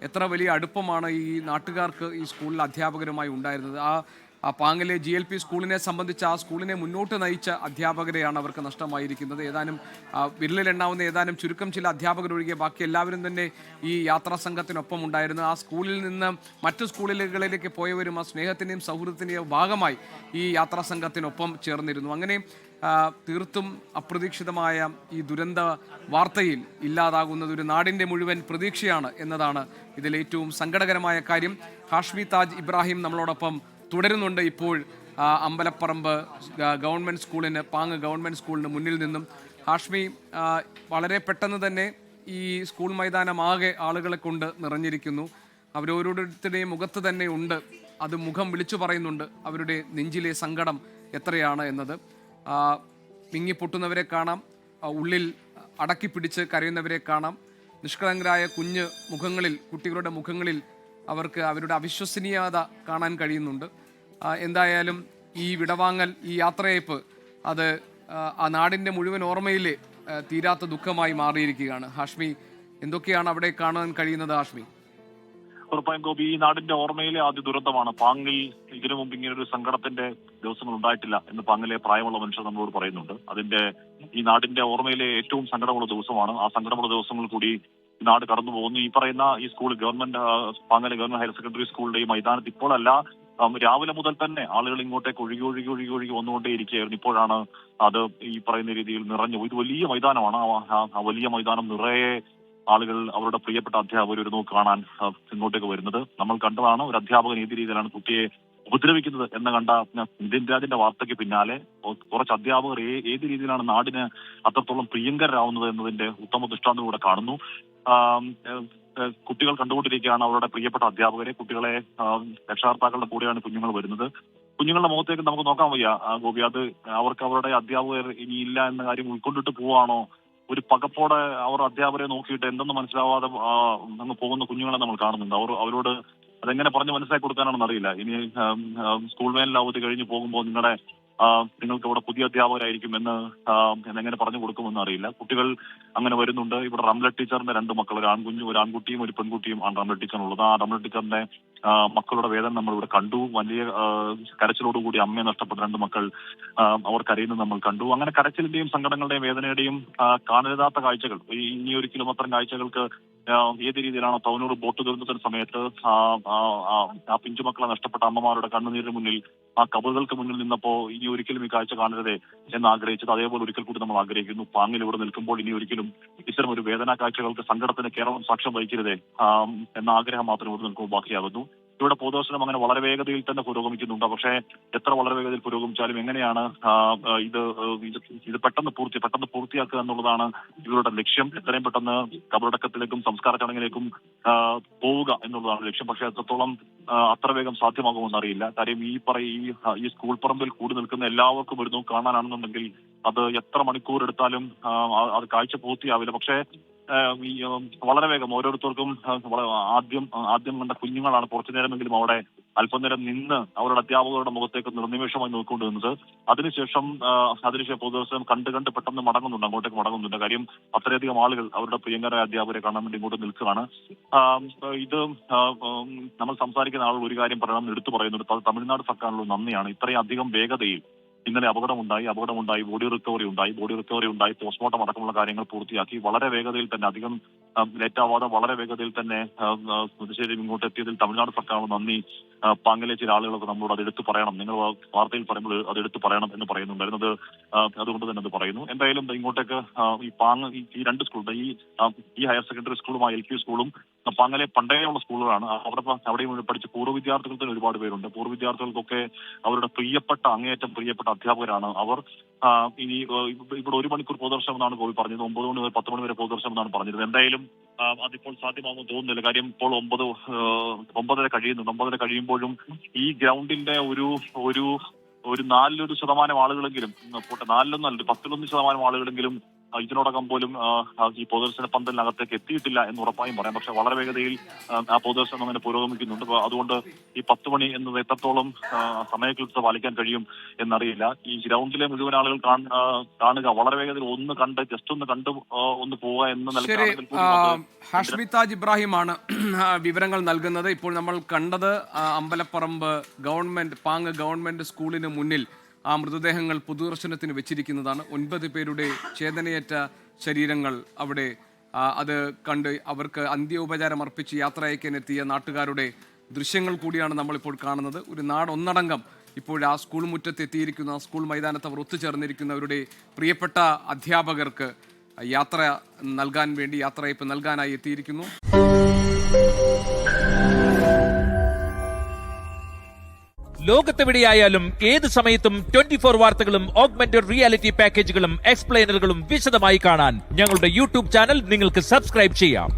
എത്ര വലിയ അടുപ്പമാണ് ഈ നാട്ടുകാർക്ക് ഈ സ്കൂളിൽ അധ്യാപകരുമായി ഉണ്ടായിരുന്നത്. ആ പാങ്ങിലെ GLP സ്കൂളിനെ സംബന്ധിച്ച് ആ സ്കൂളിനെ മുന്നോട്ട് നയിച്ച അധ്യാപകരെയാണ് അവർക്ക് നഷ്ടമായിരിക്കുന്നത്. വിരലിലെണ്ണാവുന്ന ഏതാനും ചുരുക്കം ചില അധ്യാപകരൊഴികെ ബാക്കി എല്ലാവരും തന്നെ ഈ യാത്രാ സംഘത്തിനൊപ്പം ഉണ്ടായിരുന്നു. ആ സ്കൂളിൽ നിന്ന് മറ്റു സ്കൂളുകളിലേക്ക് പോയവരും ആ സ്നേഹത്തിൻ്റെയും സൗഹൃദത്തിൻ്റെയും ഭാഗമായി ഈ യാത്രാ സംഘത്തിനൊപ്പം ചേർന്നിരുന്നു. അങ്ങനെ തീർത്തും അപ്രതീക്ഷിതമായ ഈ ദുരന്ത വാർത്തയിൽ ഇല്ലാതാകുന്നത് ഒരു നാടിൻ്റെ മുഴുവൻ പ്രതീക്ഷയാണ് എന്നതാണ് ഇതിലേറ്റവും സങ്കടകരമായ കാര്യം. ഹാഷ്മി താജ് ഇബ്രാഹിം നമ്മളോടൊപ്പം തുടരുന്നുണ്ട്. ഇപ്പോൾ അമ്പലപ്പറമ്പ് പാങ് ഗവൺമെൻറ് സ്കൂളിന് മുന്നിൽ നിന്നും. ഹാഷ്മി, വളരെ പെട്ടെന്ന് തന്നെ ഈ സ്കൂൾ മൈതാനം ആകെ ആളുകളെ കൊണ്ട് നിറഞ്ഞിരിക്കുന്നു. അവരോരോരുത്തരുടെയും മുഖത്ത് തന്നെ ഉണ്ട്, അത് മുഖം വിളിച്ചു പറയുന്നുണ്ട് അവരുടെ നെഞ്ചിലെ സങ്കടം എത്രയാണ് എന്നത്. മിങ്ങിപ്പൊട്ടുന്നവരെ കാണാം, ഉള്ളിൽ അടക്കി പിടിച്ച് കരയുന്നവരെ കാണാം. നിഷ്കളങ്കരായ കുട്ടികളുടെ മുഖങ്ങളിൽ അവർക്ക് അവരുടെ അവിശ്വസനീയത കാണാൻ കഴിയുന്നുണ്ട്. എന്തായാലും ഈ വിടവാങ്ങൽ, ഈ യാത്രയയപ്പ്, അത് ആ നാടിൻ്റെ മുഴുവൻ ഓർമ്മയിലെ തീരാത്ത ദുഃഖമായി മാറിയിരിക്കുകയാണ്. ഹാഷ്മി, എന്തൊക്കെയാണ് അവിടെ കാണാൻ കഴിയുന്നത് ഹാഷ്മി? ഉറപ്പായും ഗോപി, ഈ നാടിന്റെ ഓർമ്മയിലെ ആദ്യ ദുരന്തമാണ്. പാങ്ങിൽ ഇതിനു മുമ്പ് ഇങ്ങനെ ഒരു സങ്കടത്തിന്റെ ദിവസങ്ങൾ ഉണ്ടായിട്ടില്ല എന്ന് പാങ്ങിലെ പ്രായമുള്ള മനുഷ്യർ നമ്മളോട് പറയുന്നുണ്ട്. ഈ നാടിന്റെ ഓർമ്മയിലെ ഏറ്റവും സങ്കടമുള്ള ദിവസമാണ്. ആ സങ്കടമുള്ള ദിവസങ്ങൾ കൂടി ഈ നാട് കടന്നു പോകുന്നു. ഈ പറയുന്ന ഈ സ്കൂൾ പാങ്ങിലെ ഗവൺമെന്റ് ഹയർ സെക്കൻഡറി സ്കൂളിന്റെ ഈ മൈതാനത്ത് ഇപ്പോഴല്ല, രാവിലെ മുതൽ തന്നെ ആളുകൾ ഇങ്ങോട്ടേക്ക് ഒഴുകി ഒഴുകി ഒഴുകി ഒഴുകി വന്നുകൊണ്ടേയിരിക്കുകയായിരുന്നു. ഇപ്പോഴാണ് അത് ഈ പറയുന്ന രീതിയിൽ നിറഞ്ഞു. ഇത് വലിയ മൈതാനമാണ്. ആ വലിയ മൈതാനം നിറയെ ആളുകൾ അവരുടെ പ്രിയപ്പെട്ട അധ്യാപകർ ഒരു നോക്ക് കാണാൻ ഇങ്ങോട്ടേക്ക് വരുന്നത് നമ്മൾ കണ്ടതാണ്. ഒരു അധ്യാപകൻ ഏത് രീതിയിലാണ് കുട്ടിയെ ഉപദ്രവിക്കുന്നത് എന്ന് കണ്ട നിതിൻ രാജിന്റെ വാർത്തയ്ക്ക് പിന്നാലെ കുറച്ച് അധ്യാപകർ ഏത് രീതിയിലാണ് നാടിന് അത്രത്തോളം പ്രിയങ്കരാവുന്നത് എന്നതിന്റെ ഉത്തമ ദൃഷ്ടാന്തം കൂടെ കാണുന്നു. കുട്ടികൾ കണ്ടുകൊണ്ടിരിക്കുകയാണ് അവരുടെ പ്രിയപ്പെട്ട അധ്യാപകരെ. കുട്ടികളെ രക്ഷകർത്താക്കളുടെ കൂടെയാണ് കുഞ്ഞുങ്ങൾ വരുന്നത്. കുഞ്ഞുങ്ങളുടെ മുഖത്തേക്ക് നമുക്ക് നോക്കാൻ വയ്യ ഗോപി. അത് അവർക്ക് അവരുടെ അധ്യാപകർ ഇനിയില്ല എന്ന കാര്യം ഉൾക്കൊണ്ടിട്ട് പോവാണോ, ഒരു പകപ്പോടെ അവർ അധ്യാപകരെ നോക്കിയിട്ട് എന്തെന്ന് മനസ്സിലാവാതെ അങ്ങ് പോകുന്ന കുഞ്ഞുങ്ങളെ നമ്മൾ കാണുന്നുണ്ട്. അവരോട് അതെങ്ങനെ പറഞ്ഞ് മനസ്സിലാക്കി കൊടുക്കാനാണെന്ന് അറിയില്ല. ഇനി സ്കൂൾ വേനൽ അവധി കഴിഞ്ഞ് പോകുമ്പോൾ നിങ്ങൾക്ക് ഇവിടെ പുതിയ അധ്യാപകരായിരിക്കും എന്നെങ്ങനെ പറഞ്ഞു കൊടുക്കുമെന്ന് അറിയില്ല. കുട്ടികൾ അങ്ങനെ വരുന്നുണ്ട്. ഇവിടെ റംല ടീച്ചറിന്റെ രണ്ട് മക്കൾ, ഒരു ആൺകുട്ടിയും ഒരു പെൺകുട്ടിയും ആണ് റംല ടീച്ചറിനുള്ളത്. ആ റംല ടീച്ചറിന്റെ മക്കളുടെ വേദന നമ്മൾ ഇവിടെ കണ്ടു. വലിയ കരച്ചിലോടുകൂടി അമ്മയെ നഷ്ടപ്പെട്ട രണ്ട് മക്കൾ അവർ കരയുന്നത് നമ്മൾ കണ്ടു. അങ്ങനെ കരച്ചിലിന്റെയും സങ്കടങ്ങളുടെയും വേദനയുടെയും കാണരുതാത്ത കാഴ്ചകൾ, ഇനി ഒരിക്കലും അത്തരം കാഴ്ചകൾക്ക് ഏത് രീതിയിലാണോ തവനൂർ ബോട്ട് ദുരന്തത്തിന് സമയത്ത് ആ പിഞ്ചുമക്കളെ നഷ്ടപ്പെട്ട അമ്മമാരുടെ കണ്ണുനീരിന് മുന്നിൽ, ആ കബറുകൾക്ക് മുന്നിൽ നിന്നപ്പോ ഇനി ഒരിക്കലും ഈ കാഴ്ച കാണരുതേ എന്ന് ആഗ്രഹിച്ചത്, അതേപോലെ ഒരിക്കൽ കൂടി നമ്മൾ ആഗ്രഹിക്കുന്നു. പാങ്ങിൽ ഇവിടെ നിൽക്കുമ്പോൾ ഇനി ഒരിക്കലും ഇത്തരം ഒരു വേദനാ കാഴ്ചകൾക്ക്, സങ്കടത്തിന് കേരളം സാക്ഷ്യം വഹിക്കരുതേ എന്ന ആഗ്രഹം മാത്രം ഇവിടെ നിൽക്കുമ്പോൾ ബാക്കിയാകുന്നു. ഇവിടെ പൊതുദർശനം അങ്ങനെ വളരെ വേഗതയിൽ തന്നെ പുരോഗമിക്കുന്നുണ്ട്. പക്ഷേ എത്ര വളരെ വേഗതയിൽ പുരോഗമിച്ചാലും എങ്ങനെയാണ് ഇത് പെട്ടെന്ന് പൂർത്തിയാക്കുക എന്നുള്ളതാണ് ഇവരുടെ ലക്ഷ്യം. എത്രയും പെട്ടെന്ന് കബറടക്കത്തിലേക്കും സംസ്കാര ചടങ്ങിലേക്കും പോവുക എന്നുള്ളതാണ് ലക്ഷ്യം. പക്ഷേ എത്രത്തോളം അത്ര വേഗം സാധ്യമാകുമെന്ന് അറിയില്ല. കാര്യം ഈ സ്കൂൾ പറമ്പിൽ കൂടി നിൽക്കുന്ന എല്ലാവർക്കും ഒരു നോക്ക് കാണാനാണെന്നുണ്ടെങ്കിൽ അത് എത്ര മണിക്കൂർ എടുത്താലും അത് കാഴ്ച പൂർത്തിയാവില്ല. പക്ഷേ വളരെ വേഗം ഓരോരുത്തർക്കും ആദ്യം കണ്ട കുഞ്ഞുങ്ങളാണ് കുറച്ചു നേരമെങ്കിലും അവിടെ അല്പനേരം നിന്ന് അവരുടെ അധ്യാപകരുടെ മുഖത്തേക്ക് നിർനിമേഷമായി നോക്കിക്കൊണ്ടിരുന്നത്. അതിനുശേഷം പൊതുദർശനം കണ്ട് പെട്ടെന്ന് അങ്ങോട്ടേക്ക് മടങ്ങുന്നുണ്ട്. കാര്യം അത്രയധികം ആളുകൾ അവരുടെ പ്രിയങ്കരായ അധ്യാപകരെ കാണാൻ വേണ്ടി ഇങ്ങോട്ട് നിൽക്കുകയാണ്. ഇത് നമ്മൾ സംസാരിക്കുന്ന ആളുകൾ ഒരു കാര്യം പറയണം, എടുത്തു പറയുന്നുണ്ട്. തമിഴ്നാട് സർക്കാരിനുള്ള നന്ദിയാണ്. ഇത്രയും അധികം വേഗതയിൽ ഇന്നലെ അപകടമുണ്ടായി, ബോഡി റിക്കവറി ഉണ്ടായി, പോസ്റ്റ്മോർട്ടം അടക്കമുള്ള കാര്യങ്ങൾ പൂർത്തിയാക്കി വളരെ വേഗതയിൽ തന്നെ, അധികം ലേറ്റാവാതെ വളരെ വേഗതയിൽ തന്നെ ശരി ഇങ്ങോട്ട് എത്തിയതിൽ തമിഴ്നാട് സർക്കാരിന് നന്ദി. പാങ്ങിലെ ചില ആളുകളൊക്കെ നമ്മളോട് അത് എടുത്തു പറയണം, നിങ്ങൾ വാർത്തയിൽ പറയുമ്പോൾ അത് എടുത്തു പറയണം എന്ന് പറയുന്നുണ്ടായിരുന്നത്. അതുകൊണ്ട് തന്നെ അത് പറയുന്നു. എന്തായാലും ഇങ്ങോട്ടേക്ക് ഈ രണ്ട് സ്കൂളുണ്ട്, ഈ ഹയർ സെക്കൻഡറി സ്കൂളും LP സ്കൂളും പാങ്ങിലെ പണ്ടേയുള്ള സ്കൂളുകളാണ്. അവിടെയും പഠിച്ച പൂർവ്വ വിദ്യാർത്ഥികൾ തന്നെ ഒരുപാട് പേരുണ്ട്. പൂർവ്വ വിദ്യാർത്ഥികൾക്കൊക്കെ അവരുടെ അങ്ങേയറ്റം പ്രിയപ്പെട്ട അധ്യാപകരാണ് അവർ. ഇനി ഇവിടെ 1 മണിക്കൂർ പൊതുദർശനം എന്നാണ് ഗോപി പറഞ്ഞത്. 9 മണി മുതൽ 10 മണി വരെ പൊതുദർശനം എന്നാണ് പറഞ്ഞത്. എന്തായാലും അതിപ്പോൾ സാധ്യമാകുമെന്ന് തോന്നുന്നില്ല. കാര്യം ഇപ്പോൾ 9:30 കഴിയുന്നുണ്ട്. 9:30 കഴിയുമ്പോഴും ഈ ഗ്രൗണ്ടിന്റെ ഒരു 4% ആളുകളെങ്കിലും, 4%, 10% ആളുകളെങ്കിലും ഇതിനോടകം പോലും ഈ പൊതുദർശന പന്തലിനകത്തേക്ക് എത്തിയിട്ടില്ല എന്ന് ഉറപ്പായും പറയാം. പക്ഷെ വളരെ വേഗതയിൽ ആ പൊതുദർശനം അങ്ങനെ പുരോഗമിക്കുന്നുണ്ട്. അതുകൊണ്ട് ഈ 10 മണി എന്നത് എത്രത്തോളം സമയക്ലിപ്ത പാലിക്കാൻ കഴിയും എന്നറിയില്ല. ഈ ഗ്രൗണ്ടിലെ മുഴുവൻ ആളുകൾ കാണുക, വളരെ വേഗതയിൽ ഒന്ന് കണ്ട് ജസ്റ്റ് ഒന്ന് കണ്ടു ഒന്ന് പോവുക എന്ന നിലയ്ക്ക് ഹാഷ്മി താജ് ഇബ്രാഹിമാണ് വിവരങ്ങൾ നൽകുന്നത്. ഇപ്പോൾ നമ്മൾ കണ്ടത് അമ്പലപ്പറമ്പ് പാങ് ഗവൺമെന്റ് സ്കൂളിന് മുന്നിൽ ആ മൃതദേഹങ്ങൾ പൊതുദർശനത്തിന് വെച്ചിരിക്കുന്നതാണ്. 9 പേരുടെ ചേതനയേറ്റ ശരീരങ്ങൾ അവിടെ അത് കണ്ട് അവർക്ക് അന്ത്യോപചാരം അർപ്പിച്ച് യാത്ര അയക്കാനെത്തിയ നാട്ടുകാരുടെ ദൃശ്യങ്ങൾ കൂടിയാണ് നമ്മളിപ്പോൾ കാണുന്നത്. ഒരു നാടൊന്നടങ്കം ഇപ്പോൾ ആ സ്കൂൾ മുറ്റത്ത് എത്തിയിരിക്കുന്ന, ആ സ്കൂൾ മൈതാനത്ത് അവർ ഒത്തുചേർന്നിരിക്കുന്നവരുടെ പ്രിയപ്പെട്ട അധ്യാപകർക്ക് യാത്ര നൽകാൻ വേണ്ടി യാത്രയയപ്പ് നൽകാനായി എത്തിയിരിക്കുന്നു. ലോകത്തെവിടെയായാലും ഏത് സമയത്തും 24 വാർത്തകളും ഓഗ്മെന്റഡ് റിയാലിറ്റി പാക്കേജുകളും എക്സ്പ്ലെയിനറുകളും വിശദമായി കാണാൻ ഞങ്ങളുടെ യൂട്യൂബ് ചാനൽ നിങ്ങൾക്ക് സബ്സ്ക്രൈബ് ചെയ്യാം.